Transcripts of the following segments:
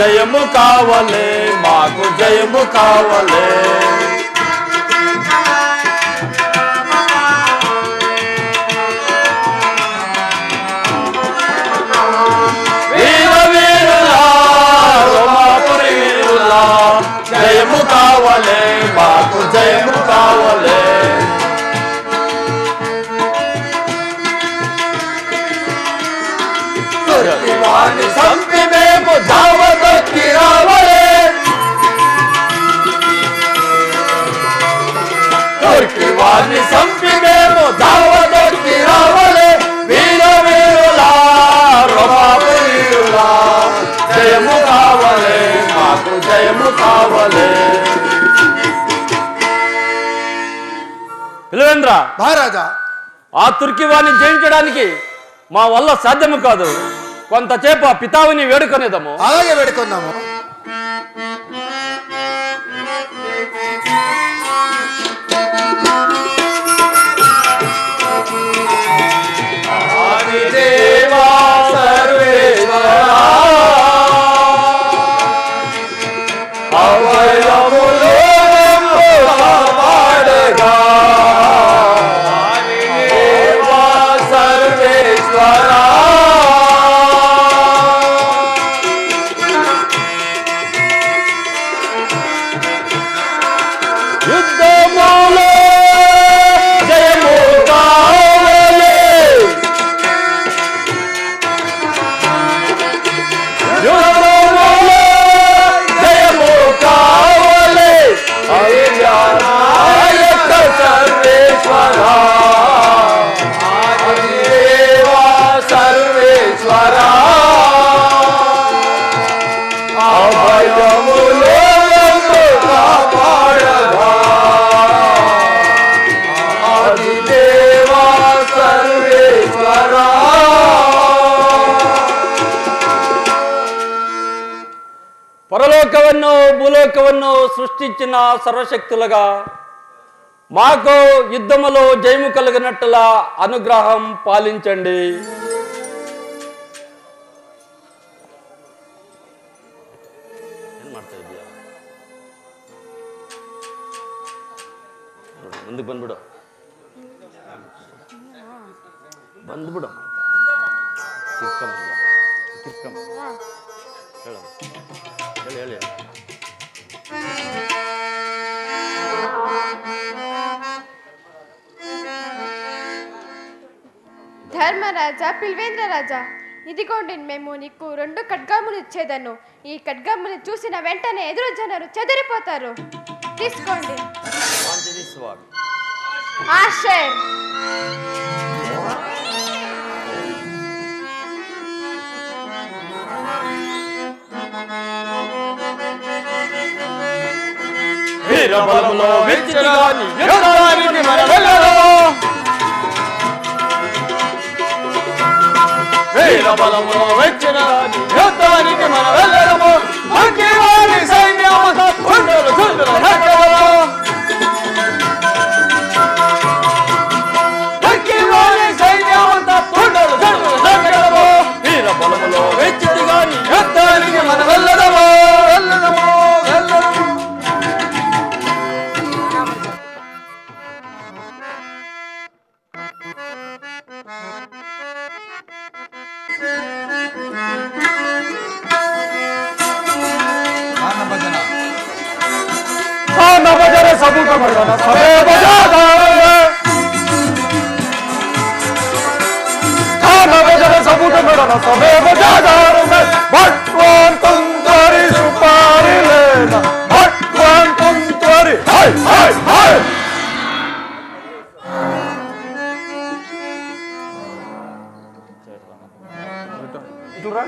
జయము కావలే మాకు జయము కావలే వీర వీరులా రోమాపురి వీరులా జయము కావలే మాకు జయము కావలే వాణి సంపి మేము ధావతొక్కి రావలే దొరికి వాణి సంపి మేము ధావతొక్కి రావలే వీర వీరులా రోమాపురి వీరులా జయము కావలే మాకు జయము కావలే పిలవేంద్ర మహారాజా ఆ తుర్కి వాణ్ణి జయించడానికి మా వల్ల సాధ్యము కాదు కొంతసేపు ఆ పితావిని వేడుకొనేదాము అలాగే వేడుకుందాము ఆదిదేవా సర్వేశ్వరా అవయములో కాపాడగా ఆదిదేవా సర్వేశ్వరా యుద్ధములో జయము కావలే యుద్ధములో జయము కావలే అయ్యానాయక సర్వేశ్వరా ఆదిదేవా సర్వేశ్వరా అభయములో కాపాడగా ఆదిదేవా సర్వేశ్వరా పరలోకವನ್ನು భూలోకವನ್ನು సృష్టించిన సర్వశక్తులుగా మాకు యుద్ధములో జయము కలిగినట్లుగా అనుగ్రహం పాలించండి ಮುಂದಕ್ಕೆ ಬಂದ್ಬಿಡು ಬಂದ್ಬಿಡು ಕಿರ್ಕಮ್ಮ ಹೇಳು ಹೇಳಿ ಹೇಳಿ ధర్మరాజ పిల్వేంద్ర రాజా ఇదిగోండి మేము నీకు 2 ఖడ్గములు ఇచ్చేదను ఈ ఖడ్గములు చూసిన వెంటనే ఎదురు జనరు చెదిరిపోతారు తీసుకోండి ఆశే వీరబలములో వెచ్చిగాని యుద్ధానికి మనమెల్లరము వీరబలములో వెచ్చిగాని యుద్ధానికి మనమెల్లరము అగ్నివాణి సైన్యమంతా కొండలు చుండలు నగరము అగ్నివాణి సైన్యమంతా కొండలు చుండలు నగరము వీరబలములో వెచ్చిగాని యుద్ధానికి మనమెల్లరము వెళ్ళరము వెళ్ళరము भजन सबूत भजन सबे बजादारे खाना भजन सबूत भजन सबे बजादारे भगवान तुंगारी सुपारी लेना भगवान तुंगारी हाय हाय हाय इतुरा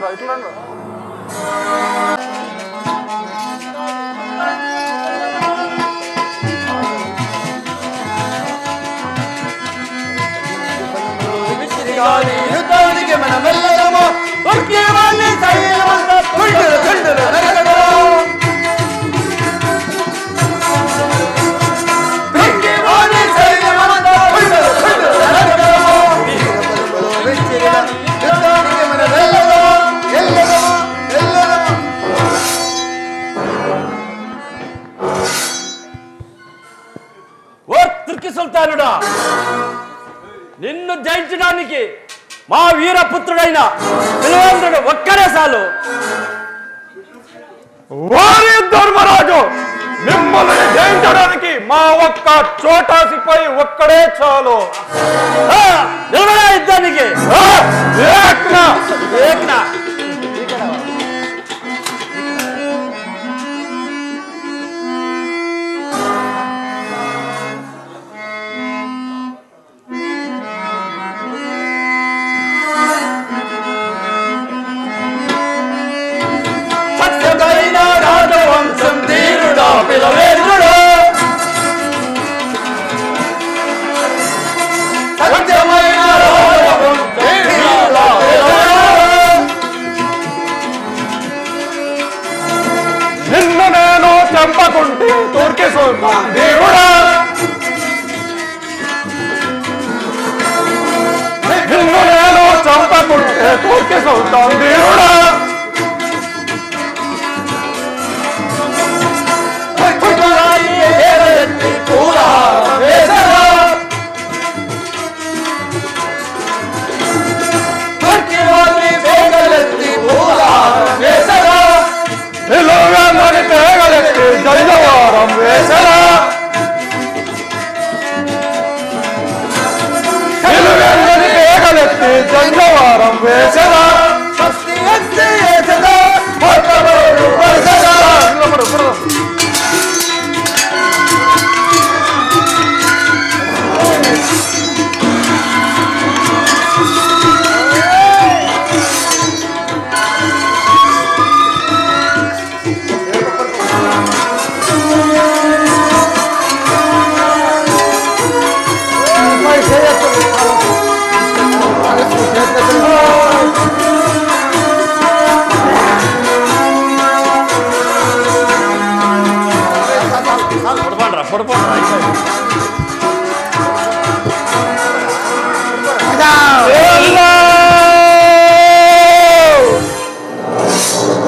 యుద్ధానికి మనం వెళ్ళదము ఉగ్రవాణి సైన్యమంతా తుండలు తుండలు నరగడము ఉగ్రవాణి సైన్యమంతా తుండలు తుండలు నరగడము యుద్ధానికి మనం వెళ్ళదము వెళ్ళదము వెళ్ళదము దీనికి మా వీరపుత్రుడైన పిలవేంద్రుడు ఒక్కడే చాలు. వారి ధర్మరాజు, మిమ్మల్ని జయించడానికి మా ఒక్క చోటా సిపాయి ఒక్కడే చాలు. నిలబడే యుద్ధానికి. సత్యమైన రాజవంశం ధీరుడా పిలవేంద్రుడు, సత్యమైన రాజవంశం ధీరుడా పిలవేంద్రుడు. నిన్ను నేను చంపకుంటే తూర్కి సుల్తాన్ దేవుడా, నిన్ను నేను చంపకుంటే తూర్కి సుల్తాన్ దేవుడా. నిలువెన్నని తేగలెత్తి జయవారం వేసరా, నిలువెన్నని తేగలెత్తి జయవారం వేసరా.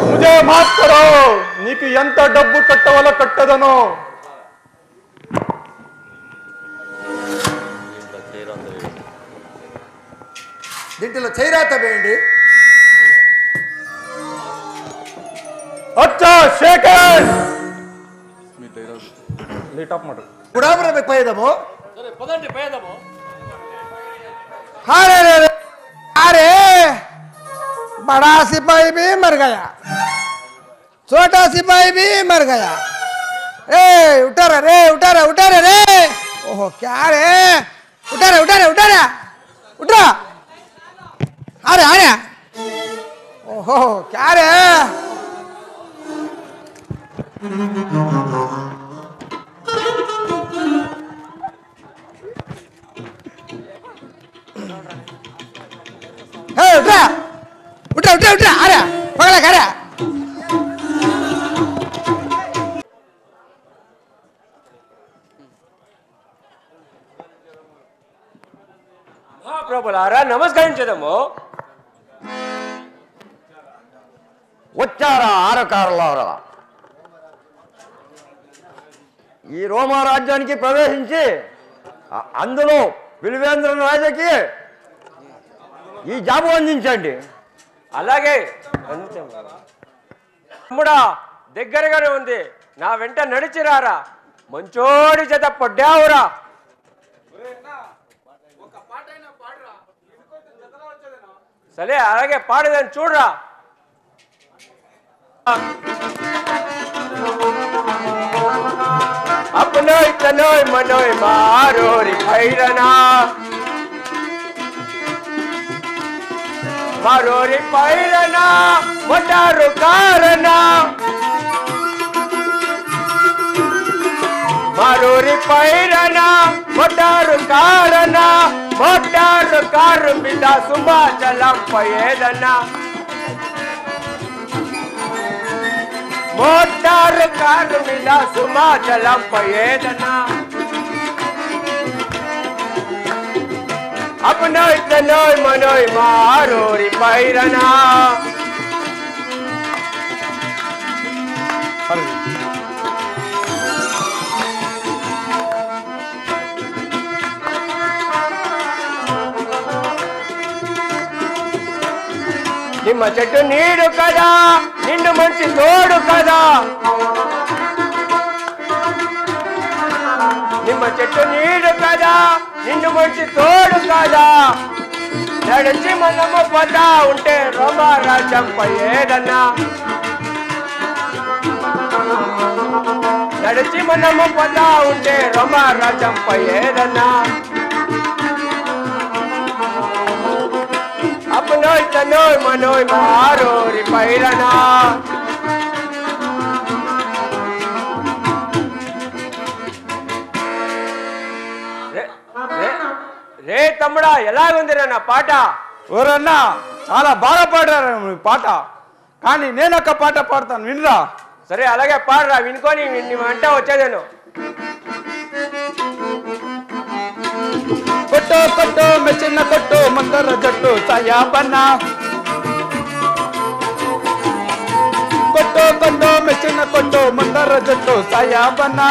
ముజే మాఫ్ కరో, నీకు ఎంత డబ్బు కట్టవాలో కట్టదను. దీంట్లో చైరాత వేయండి. అచ్చా సెకండ్ లీటప్ మాట గుడాపురం పోయేదాము. పదండి పోయేదాము. अरे बड़ा सिपाही भी मर गया, छोटा सिपाही भी मर गया. ए उठा रे उठा रे. ओहो क्या रे, उठा रे उठा. अरे ओहो क्या रे. उठा अरे पगला खा रहा. మహాప్రభులారా నమస్కరించదము. వచ్చారా ఆరకారులారా, ఈ రోమా రాజ్యానికి ప్రవేశించి అందులో పిలివేంద్ర రాజుకి ఈ జాబు అందించండి. అలాగే తమ్ముడా, దగ్గరగానే ఉంది, నా వెంట నడిచిరారా. మంచోడి చేత పడ్డావురా. సరే అలాగే పాడేదని చూడరా. अपनोय तनोय मनोय मारोरी भैरना, मारोरी भैरना मोटारू कारना, मारोरी भैरना मोटारू कारना, मोटारू कारू बिदा सुबह चलम पयेदना, मोटार कार मिला सुमाचलम पयेदना, अपनोय तनोय मनोय मारोरी भैरना. నిమ్మ చెట్టు నీడు కదా నిండు మంచి తోడు కదా నిమ్మ చెట్టు నీడు కదా నిండు మంచి తోడు కదా నడిచి మనము పోతా ఉంటే రోమరాజ్యంపై ఏదన్నా నడిచి మనము పోతా ఉంటే రోమరాజ్యంపై ఏదన్నా अपनोय तनोय मनोय मारोरी पैरना రే తమ్ముడా ఎలాగుందిరా నా పాట ఓరన్నా చాలా బాగా పాడారు మీ పాట కానీ నేను ఒక పాట పాడతాను వినరా సరే అలాగే పాడరా వినుకొని వెంట వచ్చేదేను కొట్టు కొట్టు మెచ్చిన కొట్టు మందర జట్టు సాయాబన్నా కొట్టు కొట్టు మెచ్చిన కొట్టు మందర జట్టు సాయాబన్నా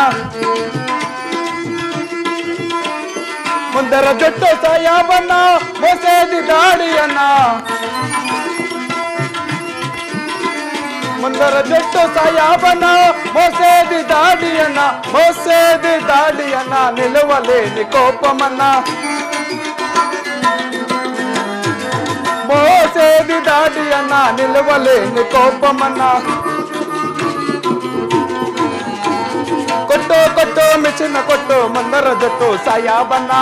ముందర జట్టు సాయాబన్నా మోసేది దాడి అన్నా ముందర జట్టు సాయాబన్నా మోసేది దాడి అన్నా మోసేది దాడి అన్నా నిలవలేని కోపమన్నా మోసేది దాడి అన్నా నిలవలేని కోపమన్నా కొట్టు కొట్టు మిచిన కొట్టు ముందర జట్టు సాయాబన్నా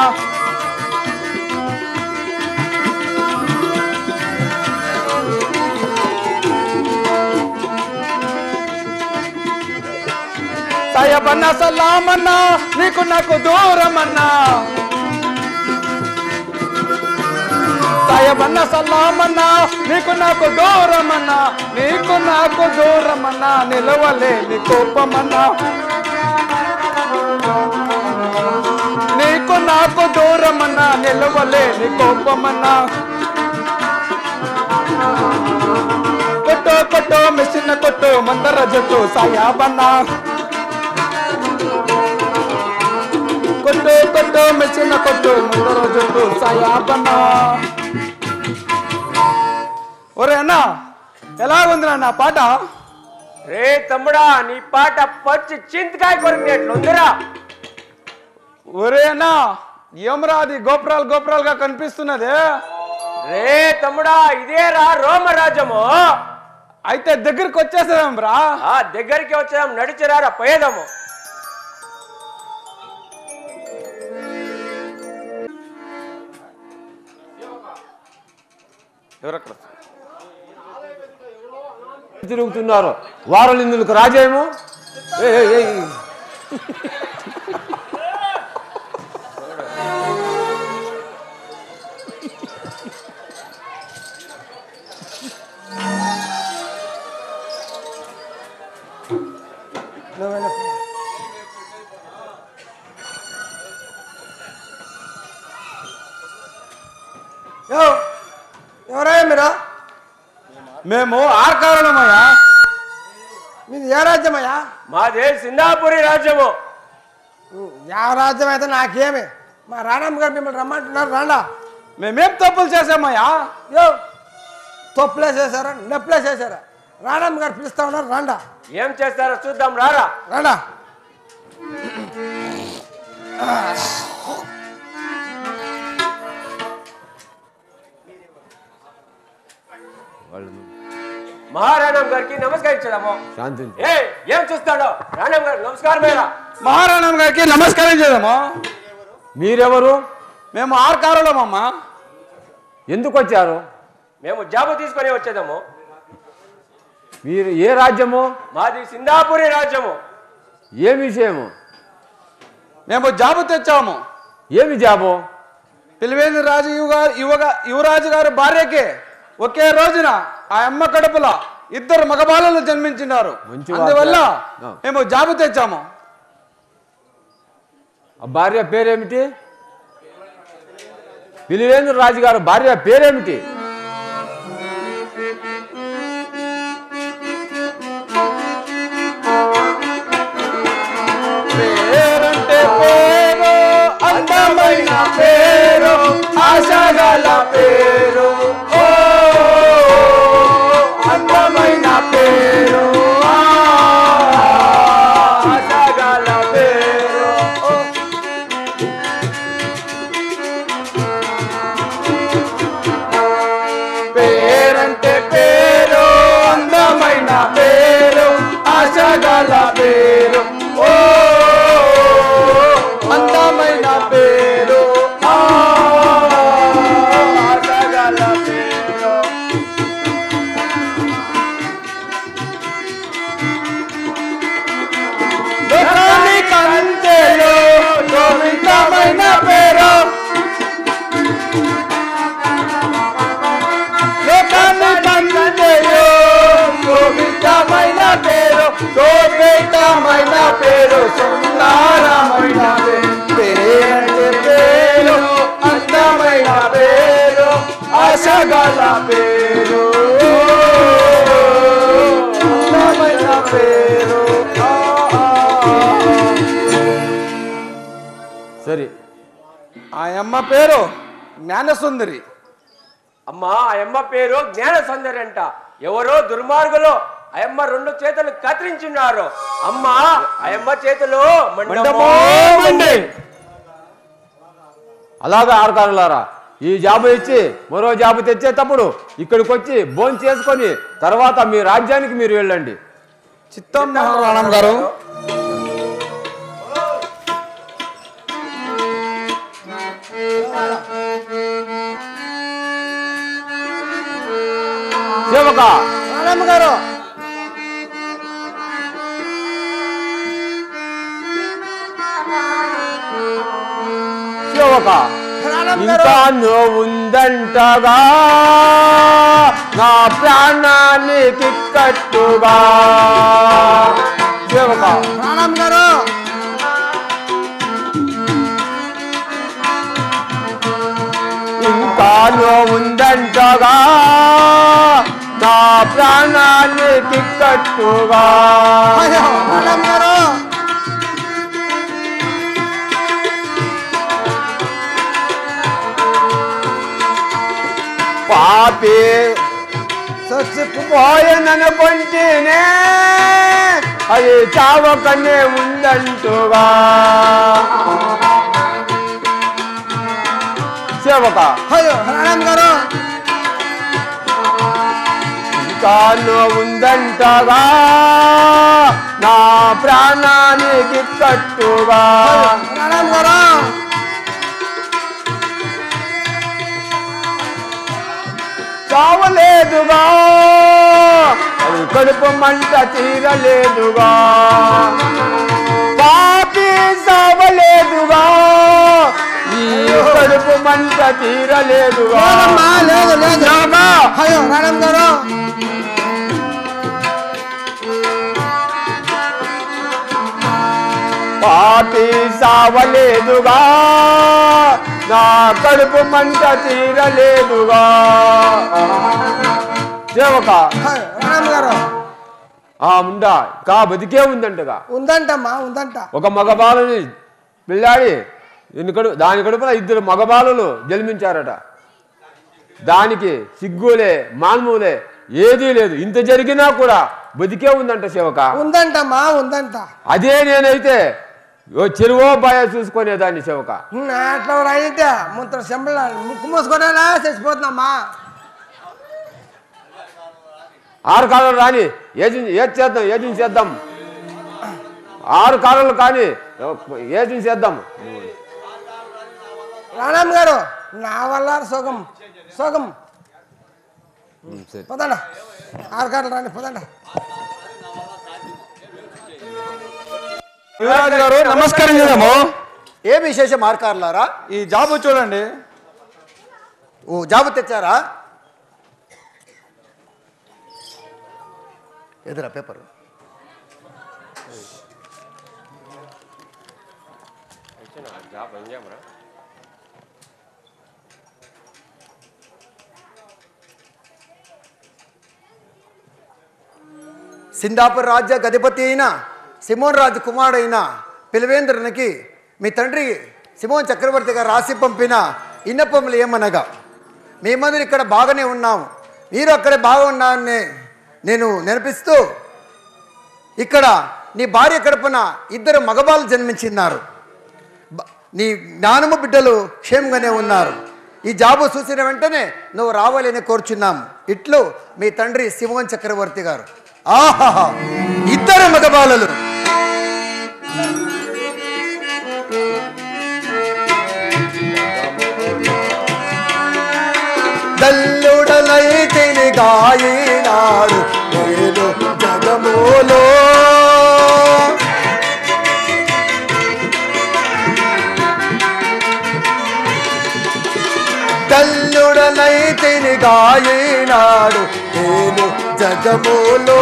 సాయబన్నా సలామన్నా నీకు నాకు దూరమన్నా సాయబన్నా సలామన్నా నీకు నాకు దూరమన్నా నీకు నాకు దూరమన్నా నిలవలేని కోపమన్నా నీకు నాకు దూరమన్నా నిలవలేని కోపమన్నా కొట్టు కొట్టు మిషన్ కొట్టు మందర జట్టు సాయాబన్నా కొట్టు కొట్టు మెచ్చిన కొట్టు ముందర జట్టు సాయాబన్నా ఒరే అన్నా ఎలాగుంది నా పాట రే తమ్ముడా నీ పాట పచ్చి చింతకాయ కొరికినట్లుందిరా ఒరే అన్నా ఏమరా అది గోపురాలు గోపురాలుగా కనిపిస్తున్నది రే తమ్ముడా ఇదేరా రోమరాజ్యము అయితే దగ్గరికి వచ్చేసాం రా ఆ దగ్గరికి వచ్చాం నడిచిరారా పోయేదాము ఎవరక్కడ తిరుగుతున్నారు వారలిందులకు రాజేమో ఎవరయ్యా మీరు మేము ఆర్కారణమయ్యా మీది ఏ రాజ్యమయ్యా మాదే సిందాపురి రాజ్యము ಯಾವ రాజ్యం అయితే నాకేమి మా రాణమ్మ గారు మిమ్మల్ని రమ్మంటున్నారు రాండా మేమేం తప్పులు చేసామయ్యా యో తొప్పులేసేసారా నొప్పులేసేసారా రాణమ్మ గారు పిలుస్తా ఉన్నారు రాండా ఏం చేస్తారో చూద్దాం రారా రాండా మహారాణం గారికి నమస్కరించదాము శాంతి ఏం చూస్తాడో రాణం గారు నమస్కారమేరా మహారాణం గారికి నమస్కారం చేద్దాము మీరెవరు మేము ఆర్కారులమమ్మా ఎందుకు వచ్చారు మేము జాబు తీసుకొని వచ్చేదాము మీరు ఏ రాజ్యము మాది సిందాపురి రాజ్యము ఏం విషయము మేము జాబు తెచ్చాము ఏమి జాబు పిలివేంద్ర రాజు యువరాజు గారి భార్యకి ఒకే రోజున ఆ అమ్మ కడుపుల ఇద్దరు మగబాలలు జన్మించినారు మంచి వార్త. అందువల్ల ఆ. మేము జాబు తెచ్చాము ఆ భార్య పేరేమిటి పిలివేంద్ర రాజు గారు భార్య పేరేమిటి పేరంటే పేరు అందమైన పేరు ఆశగల పేరు ఓ శోభితమైన పేరు సుందరమైన పేరు పేరు అందమైన పేరు ఆశగల పేరు అందమైన పేరు సరే ఆ అమ్మ పేరు జ్ఞానసుందరి. అమ్మా అయమ్మ పేరు జ్ఞాన సుందరి అంట. ఎవరో దుర్మార్గులు అయమ్మ 2 చేతులు కత్తిరించున్నారు. అమ్మ అయమ్మ చేతులు మండి. అలాగా ఆడతారులారా, ఈ జాబు ఇచ్చి మరో జాబు తెచ్చేటప్పుడు ఇక్కడికి వచ్చి భోజనం చేసుకొని తర్వాత మీ రాజ్యానికి మీరు వెళ్ళండి. చిత్తం మహారాణం గారు. సేవక రాణమ్మ గారు సేవక రాణమ్మ గారు ఇంకా ఉందంటగా నా ప్రాణానికి కట్టుగా. సేవక రాణమ్మ గారు ఇంకా ఉందంటగా నా ప్రాణానికి కట్టుగా. అయ్యో రాణమ్మ గారు పాపి చచ్చిపో పోయననుకుంటేనే అది చావకనే ఉందంటుగా. సేవక అయ్యో రాణమ్మ గారు ఇంకా ఉందంటగా నా ప్రాణానికి కట్టుగా. రాణమ్మ గారు చావలేదుగా అది కడుపు మంట తీరలేదుగా. పాపి చావలేదుగా ఈ కడుపు మంట తీరలేదుగా. లేదమ్మా, లేదు లేదు నాగా అయ్యో రాణమ్మ గారు పాపి చావలేదుగా నా కడుపు మంట తీరలేదుగా. సేవక అయ్యో రాణమ్మ గారు ఆ ముండా కా బతికే ఉందంటగా. ఉందంటమ్మా ఉందంట. ఒక మగబాలుని పిల్లాడి దాని కడుపున 2 మగబాలులు జన్మించారట. దానికి సిగ్గులే మాన్ములే ఏదీ లేదు. ఇంత జరిగినా కూడా బతికే ఉందంట సేవక. ఉందంటమ్మా ఉందంట. అదే నేనైతే చెరువో బాయ చూసుకునేదాన్ని సేవక. అట్లా అయితే ముంత చెంబల ముక్కు మూసుకోవడాలా చచ్చిపోతున్నామ్మా. 6 కాలాలు రాని ఏది చేద్దాం 6 కాలాలు కానీ ఏది చేద్దాం. రాణమ్మ గారు నా వల్ల సుఖం సుఖం పదండి 6 కాటలు రాని పదండి. యువరాజు గారు నమస్కారం చేద్దాము. ఏ విశేషం మార్కార్లారా? ఈ జాబు చూడండి. ఓ జాబు తెచ్చారా? ఎదురా పేపర్. సిందాపూర్ రాజ్య గధిపతి అయిన సిమోన్ రాజు కుమారుడైన పిల్వేంద్రునికి మీ తండ్రి సిమోన్ చక్రవర్తి గారు రాసి పంపిన ఇన్నపములు ఏమనగా, మేమందరూ ఇక్కడ బాగానే ఉన్నాము, మీరు అక్కడే బాగున్నారని నేను నెనపిస్తూ, ఇక్కడ నీ భార్య కడుపున 2 మగబాలు జన్మించినారు, నీ జ్ఞానము బిడ్డలు క్షేమంగానే ఉన్నారు. ఈ జాబు చూసిన వెంటనే నువ్వు రావాలని కోరుచున్నాము. ఇట్లు మీ తండ్రి సిమోన్ చక్రవర్తి గారు. ఆహాహా 2 మగబాలలు. దల్లుడలైతిని గాయినాడు నేను జగములో, దల్లుడలైతిని గాయినాడు నేను జగములో,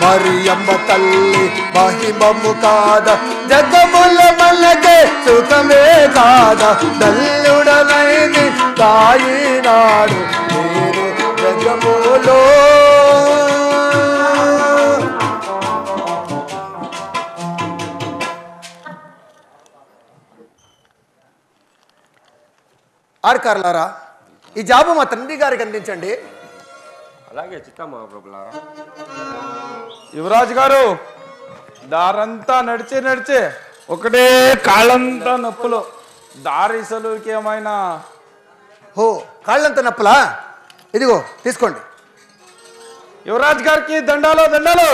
మరియమ్మ తల్లి మహిమము కాద జగముల మల్లకే సుఖమే కాద దల్లుడనైది తాయినాడు నేను జగములో ఆర్కార్లారా ఈ జాబు మా తండ్రి గారికి అందించండి. అలాగే చిత్త మహాప్రభులారా. యువరాజు గారు దారంతా నడిచి నడిచి ఒకటే కాళ్ళంతా నొప్పులు. దారి సలువుకి ఏమైనా ఓ కాళ్ళంత నొప్పులా? ఇదిగో తీసుకోండి. యువరాజు గారికి దండాలు దండాలు.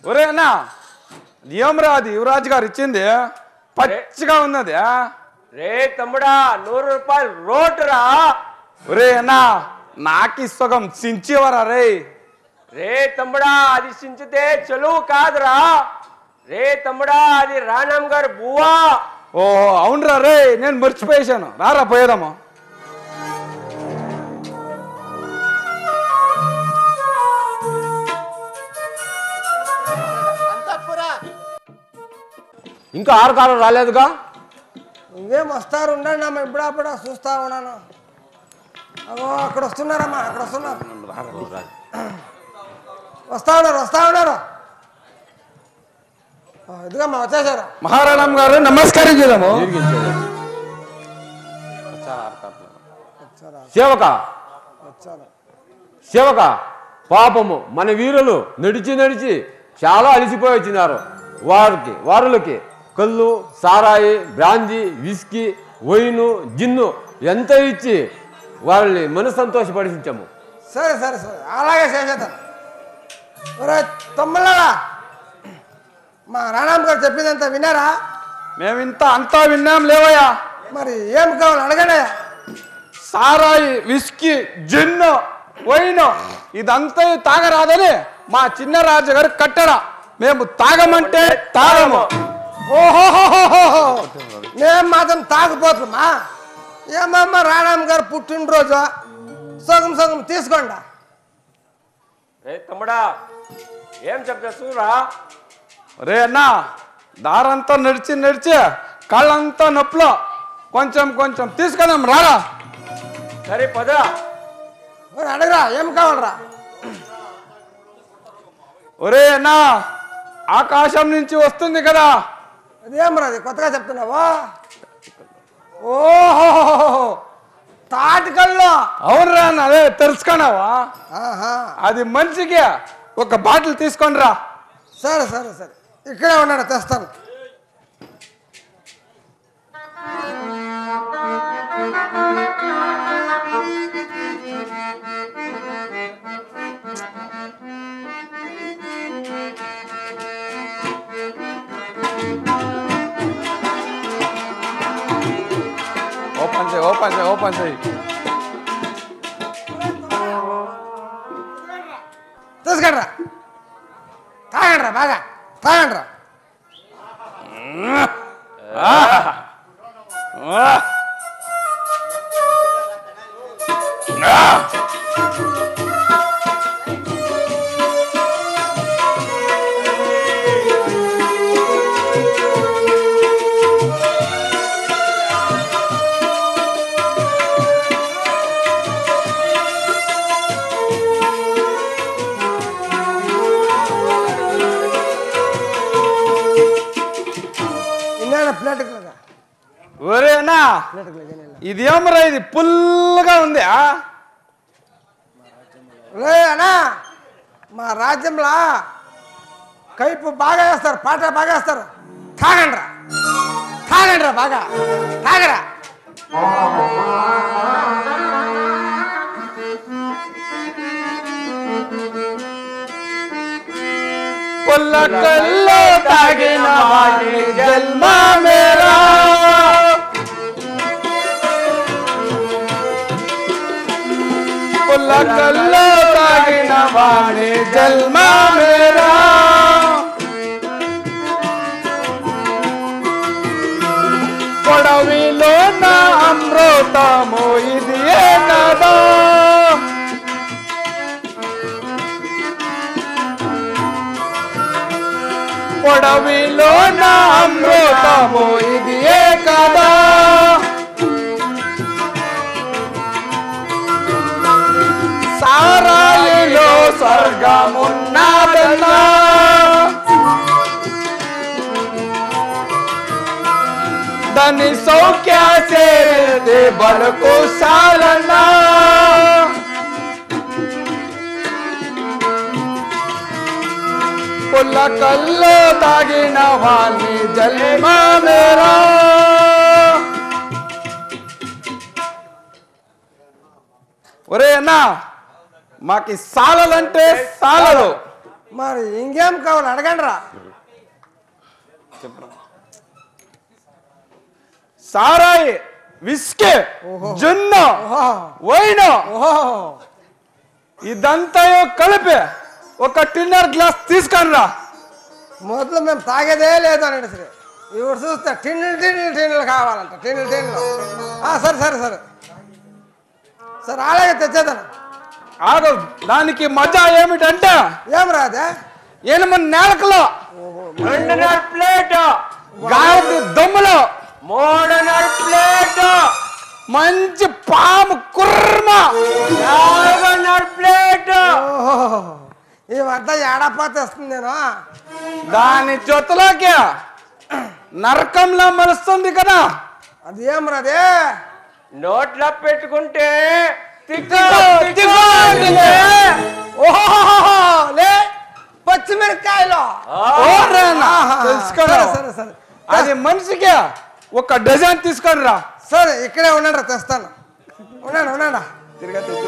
ఒరే అన్నా ఏమరా అది యువరాజు గారు ఇచ్చింది? పచ్చిగా ఉన్నది. రే తమ్ముడా 100 రూపాయలు రోటురా. ఒరే అన్నా నాకి సగం సించేవరా రే. రే తమ్ముడా అది సించితే చెలువు కాదురా. రే తమ్ముడా అది రాణం గారు బువ్వా. ఓహో అవునరా రే, నేను మర్చిపోయేశాను. రారా పోయేదాము. ఇంకా ఆర్కారం రాలేదుగా? ఇంకేం వస్తారు ఉండండి అమ్మ, ఇప్పుడప్పుడు చూస్తా ఉన్నాను. అగో అక్కడ వస్తున్నారమ్మా, అక్కడ వస్తున్నారు. వస్తా ఉన్నారు. ఇదిగమ్మా వచ్చేసారు. మహారాణం గారు నమస్కరించదాము. సేవక పాపము మన వీరులు నడిచి నడిచి చాలా అలిసిపోయి వచ్చినారు. వారులకి కళ్ళు, సారాయి, బ్రాందీ, విస్కీ, వైను, జిన్ను ఎంత ఇచ్చి వాళ్ళని మనసు సంతోషపడిచాము. సరే సరే సరే అలాగే చేసేద్దాం. ఒరే తమ్ముళ్ళారా, మా రాణాం గారు చెప్పిందంతా విన్నారా? మేము అంతా విన్నాం లేవయ్యా. మరి ఏం కావాలి అడగండి. సారాయి, విస్కీ, జిన్ను, వైను ఇదంతా తాగరాదని మా చిన్న రాజు గారు కట్టడా. మేము తాగమంటే తాగము. ఓహోహోహో మేము మాత్రం తాగిపోతున్నా. ఏమమ్మా రాణాం గారు పుట్టినరోజు సగం సగం తీసుకోండి. రే తమ్ముడా ఏం చెప్తా చూరా. రే అన్నా దారంతా నడిచి నడిచి కాళ్ళంతా నొప్పులో కొంచెం కొంచెం తీసుకుందాం రారా. సరే పదరా. అడగరా ఏం కావాలరా? ఒరే అన్నా ఆకాశం నుంచి వస్తుంది కదా. అదేమరా అది కొత్తగా చెప్తున్నావా? ఓహో తాటికల్లో. అవునరా అన్న, అదే తెలుసుకున్నావా? అది మనిషికి ఒక బాటిల్ తీసుకొని రా. సరే సరే సరే ఇక్కడే ఉన్నాడు, తెస్తాను. ఓపెన్ చేయి. తీసుకుండ్రా, తాగండ్రా, బాగా తాగండ్రా. ఒరేనా ఇదేమరా ఇది పుల్లుగా ఉంది. రే అన్నా మా రాజ్యంలో కైపు బాగా వేస్తారు, పాట బాగా వేస్తారు. తాగండ్రా తాగండ్రా, బాగా తాగరా. పుల్లకల్లో తాగిన వాడి జన్మ మేరా, పుల్లకల్లో తాగిన వాడి జన్మ మేరా. పొడవిలో నా అమృతము ఇది కదా, అడవిలో నా అమృతము ఇది ఏ కదా సారాయిలో స్వర్గమున్నాదన్నా దాని సౌఖ్య సేదే బలకు సాలన్నా పుల్ల కల్లో తాగిన వాణ్ణి జల్మా మేరా ఒరే అన్నా మాకి సాలలంటే సాలలు మరి ఇంకేం కావాలి అడగండి రా. సారాయి విస్కీ జున్న వైన్ ఇదంతా కలిపి ఒక టిన్నర్ గ్లాస్ తీసుకొని రా. మొదలు మేము తాగేదే లేదు అని సరే ఇప్పుడు చూస్తే టిన్నులు కావాలంట టిన్నులు. సరే సరే సరే సరే అలాగే తెచ్చేదాను. ఆగు, దానికి మజా ఏమిటంటే ఏం రాదే 8 నేలకలో 2.5 ప్లేట్ గాయత్రి దమ్ములో 3.5 ప్లేట్ మంచి పాము కుర్మ 4.5 ప్లేట్ ఇవంతా ఏడపాత వస్తుంది నేను. దాని జొత్తలోకి నరకంలా మలుస్తుంది కదా. అది ఏం రాదే నోట్లో పెట్టుకుంటే లే పచ్చిమిరకాయలు తెలుసుకో. సరే సరే అది మనిషికి ఒక డజన్ తీసుకొని రా. సరే ఇక్కడే ఉండండి రా తెస్తాను. ఉండండి తిరిగా తెచ్చి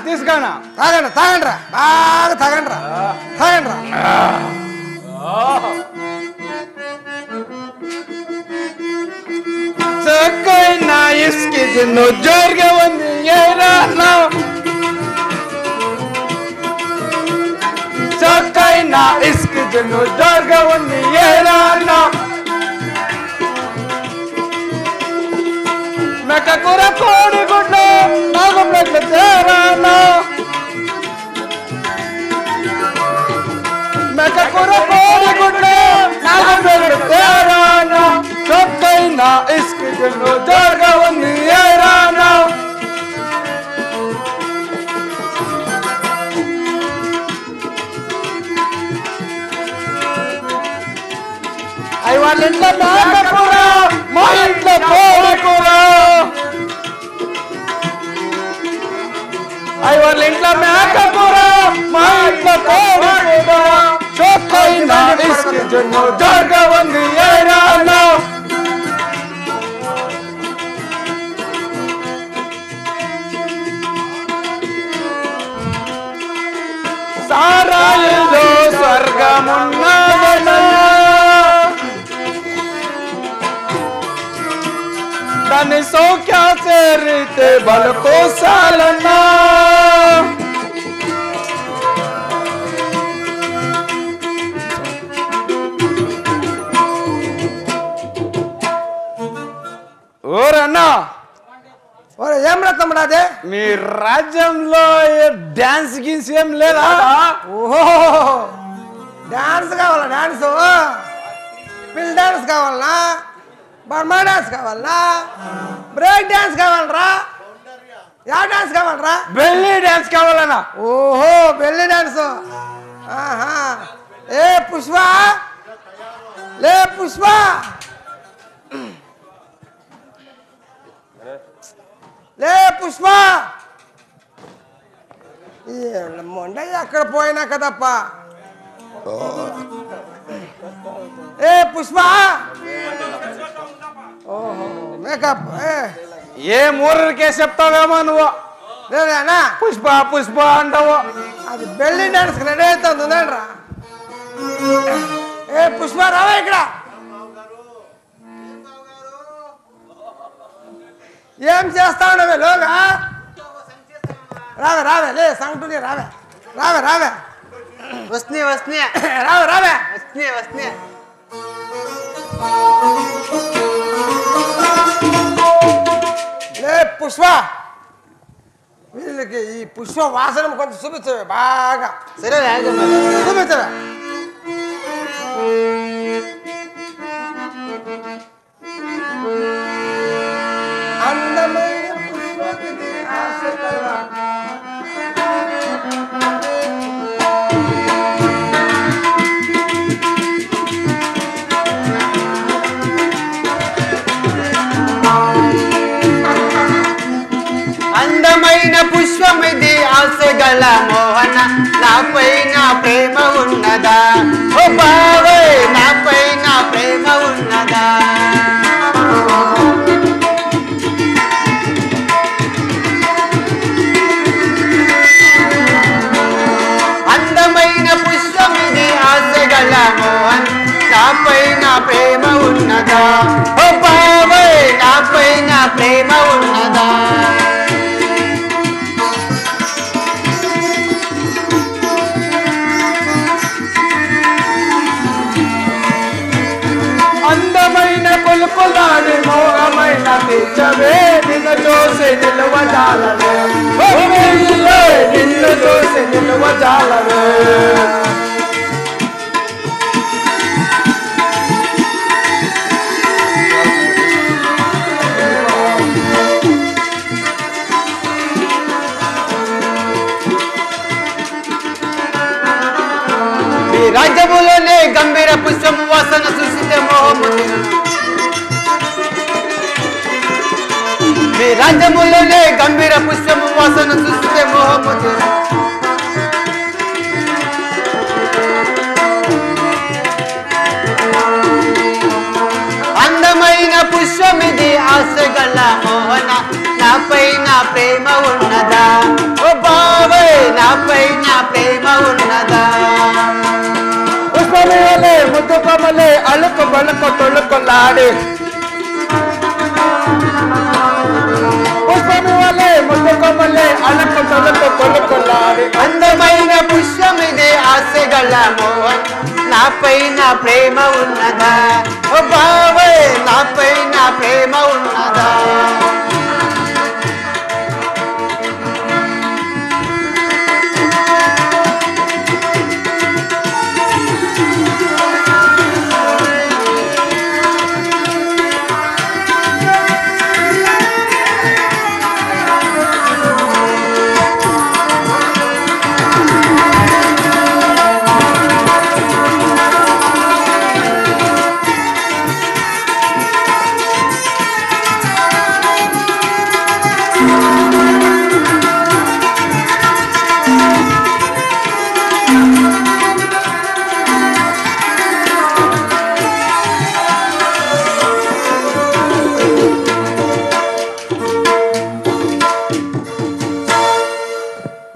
తీసుకానా తాగండి రా బాగా తాగండి రా. చక్కైన ఇస్కి జిన్ను జోరుగా ఉంది ఏరాలో చక్కైన ఇస్కి జిన్ను జోరుగా ఉంది ఏరాలో మెక్క కూర కోడి గుడ్లు 4 ప్లేట్లు తేరాలో మెక్క కూర కోడి గుడ్లు 4 ప్లేట్లు తేరాలో చక్కైన ఇస్కి జిన్ను జోరుగా ఉంది ఏరాలో అవి వాళ్ళ ఇంట్లో మేకకూర మా ఇంట్లో కోడికూర అవి వాళ్ళ ఇంట్లో మేకకూర మా ఇంట్లో కోడికూర చొక్కైన ఇసుక జొన్న జోరుగా ఉంది ఏరాలో సారాయిలో స్వర్గమున్నదనా దాని సౌఖ్య సేరితే బలకు సాలన్నా ఓరన్నా ఒరే ఏం రా తమ్ముడు అదే మీ రాజ్యంలో డాన్స్ గిన్స్ ఏం లేదా? ఓహో డాన్స్ కావాలా? డాన్స్ పిల్ డాన్స్ కావాలనా? బర్మా డాన్స్ కావాలనా? బ్రేక్ డాన్స్ కావాలరా? యా డాన్స్ కావాలరా? బెల్లీ డాన్స్ కావాలన్నా? ఓహో బెల్లి డాన్స్. ఏ పుష్ప లే పుష్ప లే పుష్ప మొండ ఎక్కడ పోయినా కదప్ప. ఏ పుష్ప ఓహో మేకప్ ఏ మూరరికే చెప్తావేమో నువ్వు. లేదన్నా పుష్ప పుష్ప అంటావు. అది బెల్లి డాన్స్ రెడీ అవుతుంది ఉందండి. ఏ పుష్ప రావా ఇక్కడ. ఏం చేస్తా ఉండవే లోగా? రావే రావే లే సంగటి రావే రావే రావే వస్తున్నాయి వస్తున్నాయి రావే రావే వస్తున్నాయి వస్తున్నాయి. లే పుష్ప, వీళ్ళకి ఈ పుష్ప వాసన కొంచెం చూపించవే బాగా. సరే చూపించవే. అందమైన పుష్పకి ఆశ కలరా. అందమైన పుష్పమిది ఆశగల మోహన నాపైన ప్రేమ ఉన్నదా? ఓ బావే నాపైన ప్రేమ ఉన్నదా? అందమైన పుష్పమిది ఆశగల మోహన నాపైన ప్రేమ ఉన్నదా? ఓ బావే నాపైన ప్రేమ ఉన్నదా? అందమైన కొలుకులాడి మోహమైన తెచ్చవే నిన్ను చూసి నిలువజాలవే. నిన్ను చూసి నిలువజాలవే. రాజ్యములోనే గంభీర పుష్పము వాసన చూసితే మోహముదిరను. మీ రాజ్యములోనే గంభీర పుష్పము వాసన చూసితే మోహముదిరను. అందమైన పుష్పమిది ఆశగల మోహన నాపైన ప్రేమ ఉన్నదా? ఓ బావే నాపైన ప్రేమ ఉన్నదా? పుష్పమేలే ముద్దు కొమ్మలే అలుకు బలుకు తొలుకులాడి. పుష్పమేలే ముద్దు కొమ్మలే అలుకు తొలుకు కొలుకులాడి. అందమైన పుష్పమిదే ఆశగల మోహన్ నాపైన ప్రేమ ఉన్నదా? ఓ బావే నాపైన ప్రేమ ఉన్నదా?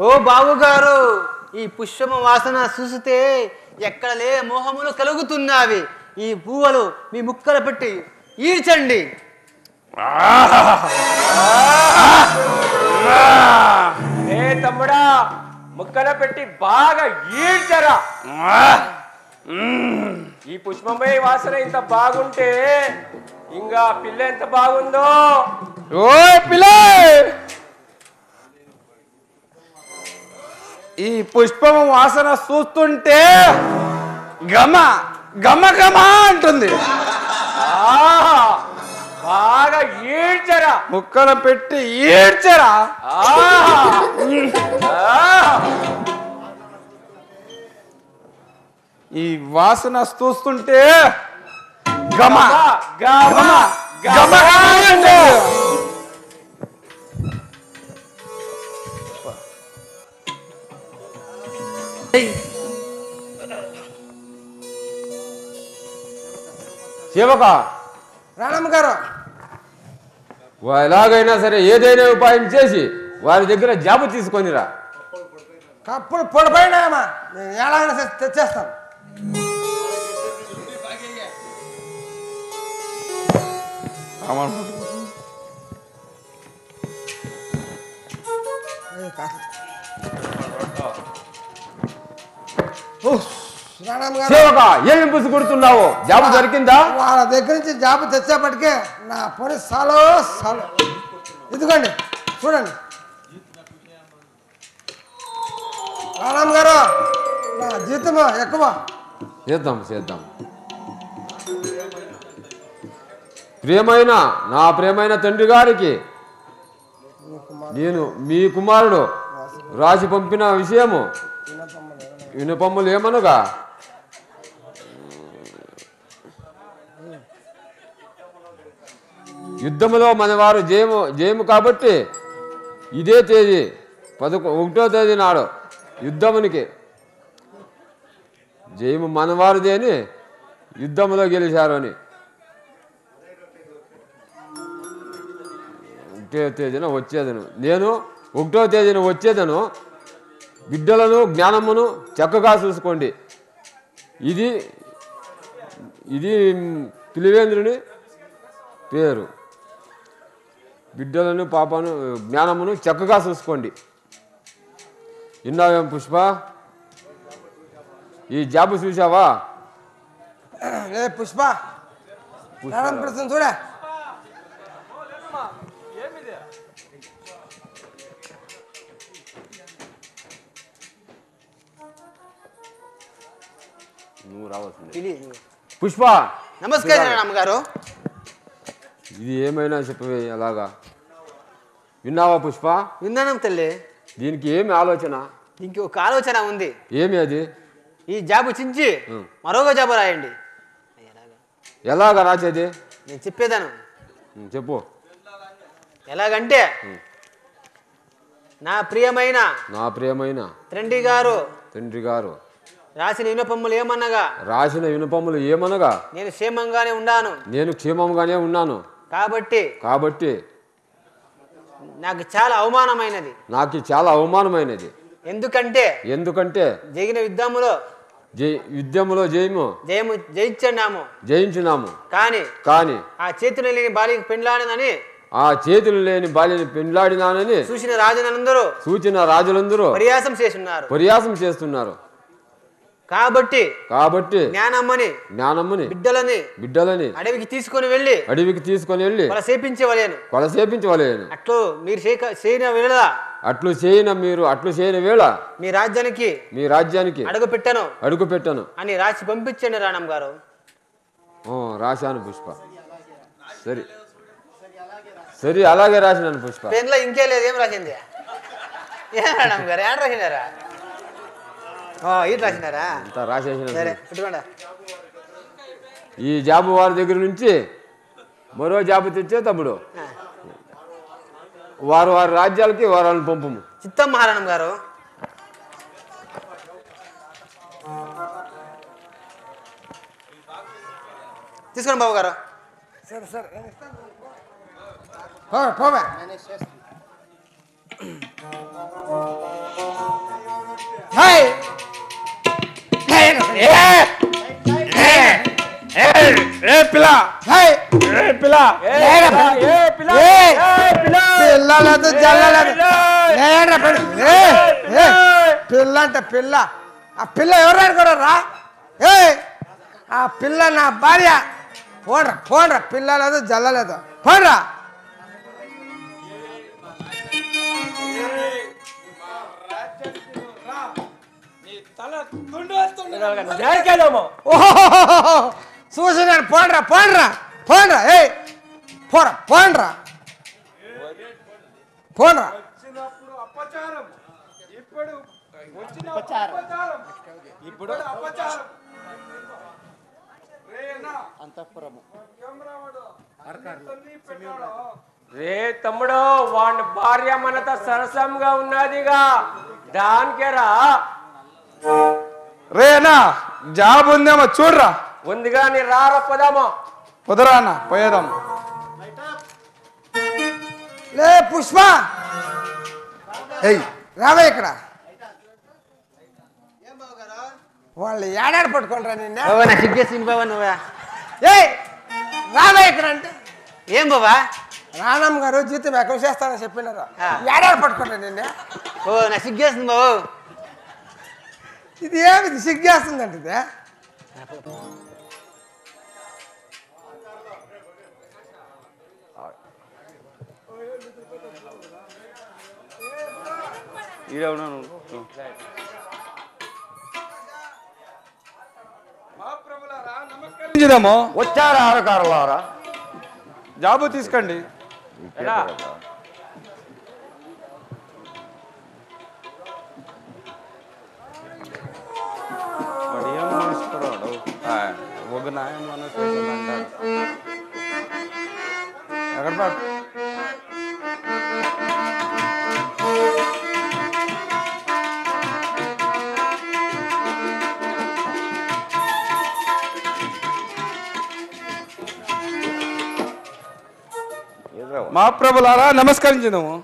ఓ బావుగారు, ఈ పుష్పము వాసన చూస్తే ఎక్కడలే మోహములు కలుగుతున్నవి. ఈ పువ్వులు మీ ముక్కలు పెట్టి ఈడ్చండి. ఏ తమ్ముడా, ముక్కలు పెట్టి బాగా ఈడ్చరా. ఈ పుష్పమయ వాసన ఇంత బాగుంటే ఇంకా పిల్ల ఎంత బాగుందో. ఓ పిల్ల, ఈ పుష్పం వాసన చూస్తుంటే గమ గమ గమ అంటుంది. బాగా ఈడ్చరా, ముక్కలు పెట్టి ఈడ్చరా. ఈ వాసన చూస్తుంటే గమ గమ గమ అంటుంది. శివక రాణమ్మ గారు, ఎలాగైనా సరే ఏదైనా ఉపాయం చేసి వారి దగ్గర జాబు తీసుకొనిరా. కప్పులు పొడిపోయినాయమ్మా, నేను ఎలాగైనా తెచ్చేస్తాను. రాణమ్మ గారు, సేవక ఏమి పుసి కొడుతున్నావు? జాబు దొరికిందా? వాళ్ళ దగ్గర నుంచి జాబు తెచ్చేపటికే నా పని సాలో సాలో. ఇదిగోండి చూడండి. రాణమ్మ గారు, నా జీతం ఎక్కువ. చేద్దాం చేద్దాం. ప్రియమైన నా ప్రియమైన తండ్రి గారికి నేను మీ కుమారుడు రాసి పంపిన విషయము వినపమ్ములు ఏమనగా, యుద్ధములో మనవారు జయము కాబట్టి ఇదే తేదీ 1వ తేదీ నాడు యుద్ధమునికి జయము మనవారిదే అని యుద్ధంలో గెలిచారు అని 1వ తేదీన వచ్చేదను. నేను 1వ తేదీన వచ్చేదను. బిడ్డలను జ్ఞానమును చక్కగా చూసుకోండి. ఇది పిలివేంద్రుని పేరు. బిడ్డలను పాపను జ్ఞానమును చక్కగా చూసుకోండి. విన్నావేం పుష్ప? ఈ జాబు చూసావా? పుష్ప ప్రశ్న చూడ. నువ్వు రావాల్సింది. పుష్ప నమస్కారం అమ్మగారు. ఇది ఏమైనా చెప్పవే అలాగా. విన్నావా పుష్ప? విన్నాను తల్లి. దీనికి ఏమి ఆలోచన? దీనికి ఒక ఆలోచన ఉంది. ఏమి అది? ఈ జాబు చించి మరొక జాబు రాయండి. ఎలాగా రాసేది? నేను చెప్పేదాను. చెప్పు. ఎలాగంటే, నా ప్రియమైన తండ్రి గారు రాసిన వినపమ్ములు ఏమనగా నేను క్షేమంగానే ఉన్నాను కాబట్టి నాకు చాలా అవమానమైనది. ఎందుకంటే జరిగిన యుద్ధములో జయించినాము. కానీ ఆ చేతులు లేని బాలిని పెండ్లాడినానని సూచిన రాజులందరూ పరియాసం చేస్తున్నారు. కాబట్టి జ్ఞానమ్మని బిడ్డలని అడవికి తీసుకొని వెళ్ళి కొలసేపించవలేను. అట్లు చేయన వేళ మీ రాజ్యానికి అడుగు పెట్టను అని రాసి పంపించండి రాణమ్మ గారు. రాశాను పుష్ప. సరే అలాగే రాసినాను పుష్ప. పెన్లో ఇంకే లేదు. ఏం రాసింది? ఏం రాణమ్మ గారు ఏం రాసినారా? రాసినారా? రాసేసిన. ఈ జాబు వారి దగ్గర నుంచి మరో జాబు తెచ్చే తమ్ముడు వారి రాజ్యాలకి వారాలను పంపము. చిత్తం మహారాణం గారు. తీసుకోండి బాబు గారు. సరే పిల్ల అంటే పిల్ల. ఆ పిల్ల ఎవరు అనుకోరా? ఆ పిల్ల నా భార్య. పోండ్రా. పిల్ల లేదు జల్ల లేదు. పోండ్రా. చూసినాడు. పోండ్రా. పోండ్రా. రే తమ్ముడు, వాడి భార్య మనతో సరసంగా ఉన్నదిగా, దానికేరా. రేనా జాబ్ ఉందేమో చూడరా. ఉంది కానీ రారా, పొదరా అన్న పోయేదాం. లే పుష్ప, రావే ఇక్కడ. వాళ్ళు ఏడాడు పట్టుకుంటారా నిన్న బాబా నా సిగ్గేసింది బాబా నువ్వా ఏయ్ రాదా ఇక్కడ అంటే ఏం బాబా రానమ్మ గారు జీతం ఎక్కడ చేస్తానని చెప్పినారు ఏడాడు పట్టుకుంటా నిన్న ఓ నా సిగ్గేసింది బాబు ఇది ఏమి సిగ్గేస్తుందంట ఇది వచ్చారా ఆరకారులారా జాబు తీసుకోండి ఒక న్యాయం ఎక్కడ పాటు మహాప్రభులారా నమస్కరించుదాము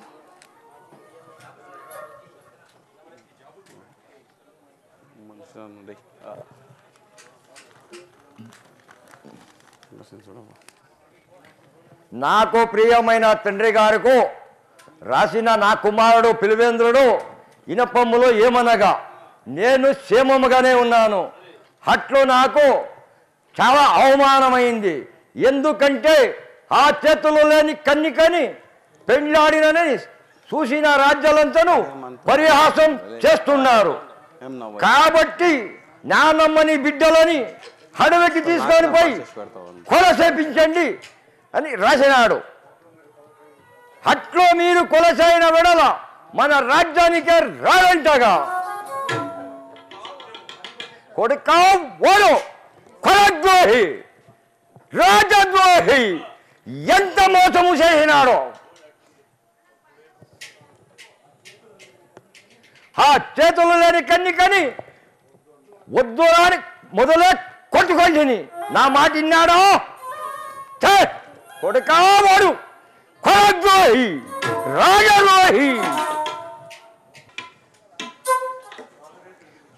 నాకు ప్రియమైన తండ్రి గారికి రాసిన నా కుమారుడు పిలివేంద్రుడు ఇనపమ్ములో ఏమనగా నేను క్షేమముగానే ఉన్నాను. అట్లు నాకు చాలా అవమానమైంది. ఎందుకంటే ఆ చేతులు లేని కన్నికని పెళ్ళాడినని చూసిన రాజ్యాలంతను పరిహాసం చేస్తున్నారు. కాబట్టి నానమ్మని బిడ్డలని అడవికి తీసుకొని పోయి కొల చేపించండి అని రాసినాడు. అట్లో మీరు కొలసైన వెడల మన రాజ్యానికే రాడంటగా కొడుక వాడు కొలద్రోహి రాజద్రోహి ఎంత మోసము చేసినాడో. ఆ చేతులు లేని కన్నికని వద్దు అని మొదలే కొట్టుకొని నా మాట విన్నాడో కొడుక వాడు కొలద్రోహి రాజద్రోహి.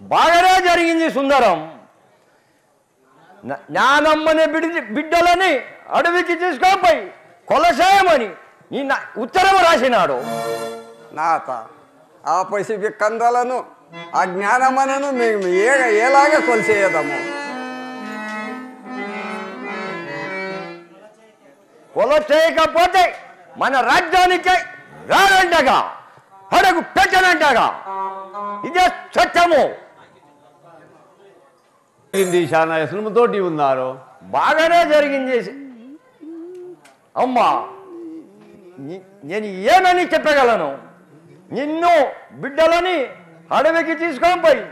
బాగానే జరిగింది సుందరం. నానమ్మని బిడ్డలని అడవికి తీసుకొని కొలసేయమని నిన్న ఉత్తరం రాసినాడు. నాత ఆ పసిపి కందలను ఆ జ్ఞానమనను మేము ఎలాగ కొలిసేయదము. కొల చేయకపోతే మన రాజ్యానికి రానంటగా అడుగు పెట్టనంటగా ఇదే సత్యము. చాలా ఎసలముతోటి ఉన్నారు. బాగానే జరిగింది అమ్మా. నేను ఏమని చెప్పగలను? నిన్ను బిడ్డలని అడవికి తీసుకొని పోయి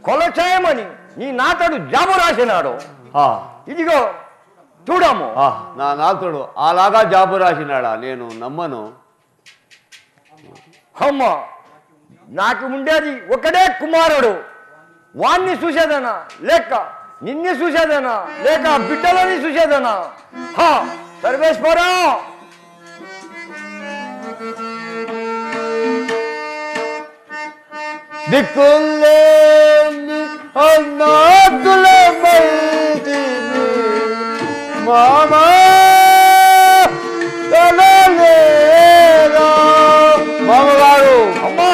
కొల చేయమని నీ నాతడు జాబు రాసినాడు. ఇదిగో చూడము. నా నాతుడు అలాగా జాబు రాసినాడా? నేను నమ్మను. అమ్మ నాకు ఉండేది ఒకడే కుమారుడు. వాణ్ణి చూసేదనా లేక నిన్ను చూసేదనా లేక బిడ్డలని చూసేదనా? సర్వేశ్వరా దిక్కులేని అన్నాతుల బయటిని మామా తలలేరా మామగారు. అమ్మా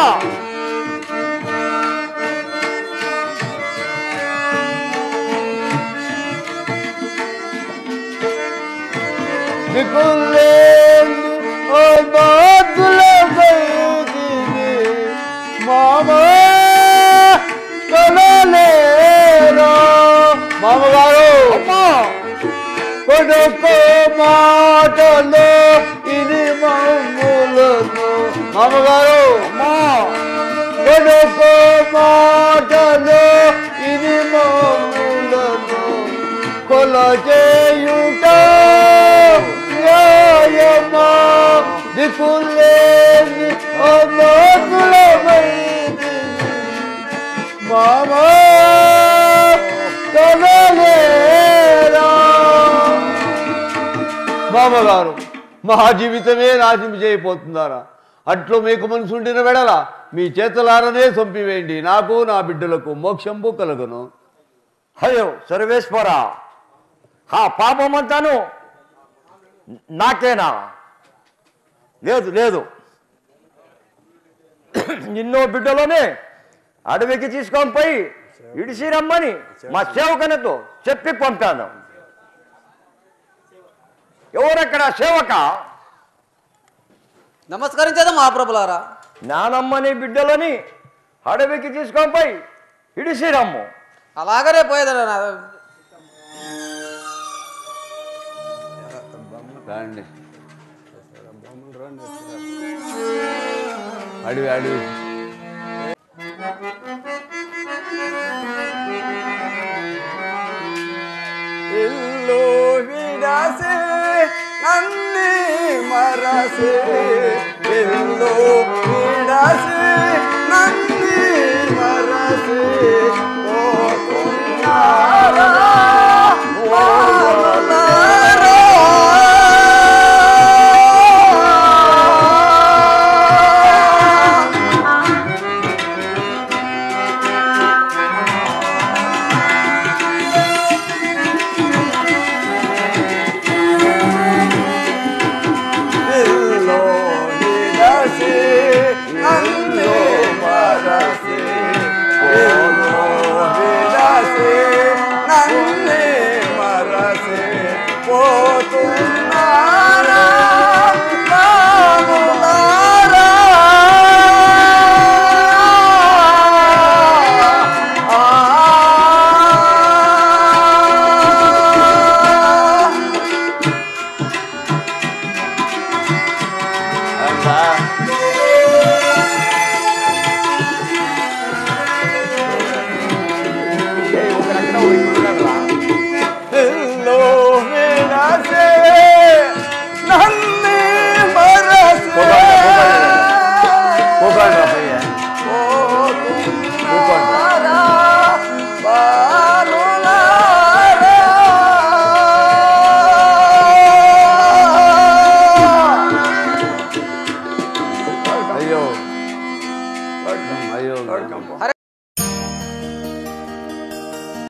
దిక్కులేని అన్నాతుల బయటిని మామా తలలేరా మామగారు. అమ్మా కొడుకు మాటలో ఇది మమ్ములను మామగారు. అమ్మా కొడుకు మాటలో ఇది మమ్ములను కొల చేయుట న్యాయమా? దిక్కులేని అనాథుల వైదిని మామా తలలేరా. మామగారు మా జీవితమే నాశనం చేయబోతున్నారా? అట్లు మీకు మనసుండిన వెడల మీ చేతులారనే చంపివేయండి. నాకు నా బిడ్డలకు మోక్షంబు కలుగును. అయ్యో సర్వేశ్వర, ఆ పాపమంతాను నాకేనా? లేదు లేదు, నిన్నో బిడ్డలోనే అడవికి తీసుకొని పోయి ఇడిసి రమ్మని మా సేవకనతో చెప్పి పంపాను. ఎవరక్కడ సేవక? నమస్కరించేదా మహాప్రభులారా. నానమ్మని బిడ్డలని అడవికి తీసుకొని పోయి ఇడిసి రమ్ము. అలాగనే పోయేదా? రండి, అడివి అడివి. ఇల్లు విడసే నన్ని మరసే, ఇల్లు విడసే నన్ని మరసే, పోతున్నారా